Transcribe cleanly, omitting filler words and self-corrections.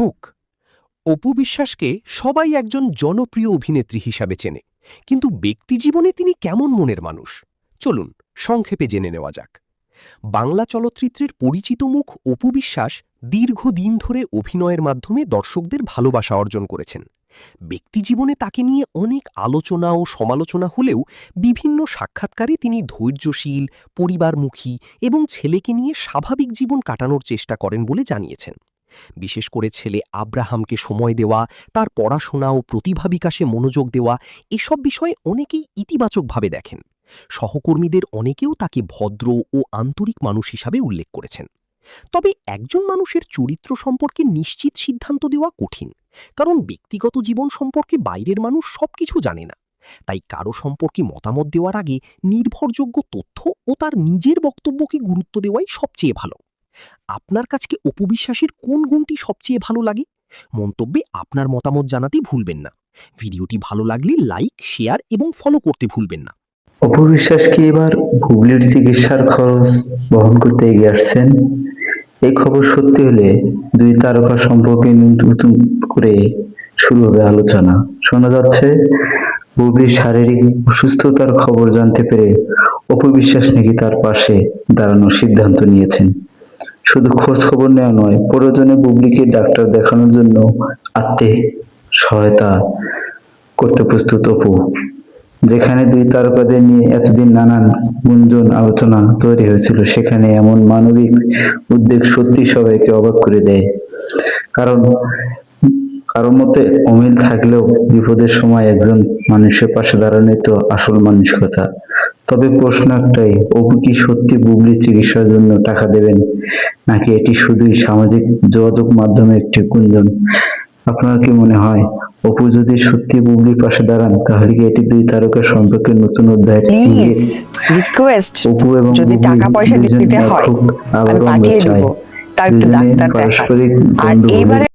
Hook. Apu বিশ্বাসকে সবাই একজন জনপ্রিয় অভিনেত্রী হিসাবে চেনে, কিন্তু ব্যক্তিজীবনে তিনি কেমন মনের মানুষ চলুন সংক্ষেপে জেনে নেওয়া যাক। বাংলা চলচ্চিত্রের পরিচিত মুখ অপু বিশ্বাস দীর্ঘদিন ধরে অভিনয়ের মাধ্যমে দর্শকদের ভালোবাসা অর্জন করেছেন। ব্যক্তিজীবনে তাকে নিয়ে অনেক আলোচনা ও সমালোচনা হলেও বিভিন্ন সাক্ষাৎকারে তিনি ধৈর্যশীল, পরিবারমুখী এবং ছেলেকে নিয়ে স্বাভাবিক জীবন কাটানোর চেষ্টা করেন বলে জানিয়েছেন। বিশেষ করে ছেলে আব্রাহামকে সময় দেওয়া, তার পড়াশোনা ও প্রতিভা বিকাশে মনোযোগ দেওয়া, এসব বিষয়ে অনেকেই ইতিবাচকভাবে দেখেন। সহকর্মীদের অনেকেও তাকে ভদ্র ও আন্তরিক মানুষ হিসাবে উল্লেখ করেছেন। তবে একজন মানুষের চরিত্র সম্পর্কে নিশ্চিত সিদ্ধান্ত দেওয়া কঠিন, কারণ ব্যক্তিগত জীবন সম্পর্কে বাইরের মানুষ সবকিছু জানে না। তাই কারো সম্পর্কে মতামত দেওয়ার আগে নির্ভরযোগ্য তথ্য ও তার নিজের বক্তব্যকে গুরুত্ব দেওয়াই সবচেয়ে ভালো। আপনার কাছে অপু বিশ্বাসের কোন গুণটি সবচেয়ে ভালো লাগে? মন্তব্যে আপনার মতামত জানাতে ভুলবেন না। ভিডিওটি ভালো লাগলে লাইক, শেয়ার এবং ফলো করতে ভুলবেন না। অপু বিশ্বাস কি এবার বুবলির চিকিৎসার খরচ বহন করতে এগিয়ে আসছেন? এই খবর সত্যি হলে দুই তারকা সম্পর্কে নতুন করে শুরু হবে আলোচনা। শোনা যাচ্ছে বুবলির শারীরিক অসুস্থতার খবর জানতে পেরে অপু বিশ্বাস নাকি তার পাশে দাঁড়ানোর সিদ্ধান্ত নিয়েছেন। শুধু খোঁজ খবর নেওয়া নয়, প্রয়োজনে বুবলিকে ডাক্তার দেখানোর জন্য আর্থিক সহায়তা করতে প্রস্তুত অপু। যেখানে দুই তারকাদের নিয়ে এতদিন নানান গুঞ্জন আলোচনা তৈরি হয়েছিল, সেখানে এমন মানবিক উদ্যোগ সত্যি সবাইকে অবাক করে দেয়। কারণ কারোর মতে অমিল থাকলেও বিপদের সময় একজন মানুষের পাশে দাঁড়ানোই তো আসল মানসিকতা। তবে প্রশ্ন একটাই, অপু কি সত্যি বুবলির চিকিৎসার জন্য টাকা দেবেন, নাকি এটি শুধুই সামাজিক যোগাযোগ মাধ্যমে একটি গুঞ্জন? আপনার কি মনে হয়, অপু যদি সত্যি বুবলির পাশে দাঁড়ান, তাহলে কি এটি দুই তারকার সম্পর্কে নতুন অধ্যায়ের ইঙ্গিত? রিকোয়েস্ট, অপু এবং যদি বুবলি টাকা পয়সা দুজন দিতে হয় খুব আমি আবারও আমরা পাঠিয়ে চাই দিব, তাও একটু দুজনে ডাক্তার দেখান। পারস্পরিক আর দ্বন্দ্ব হলে এইবারে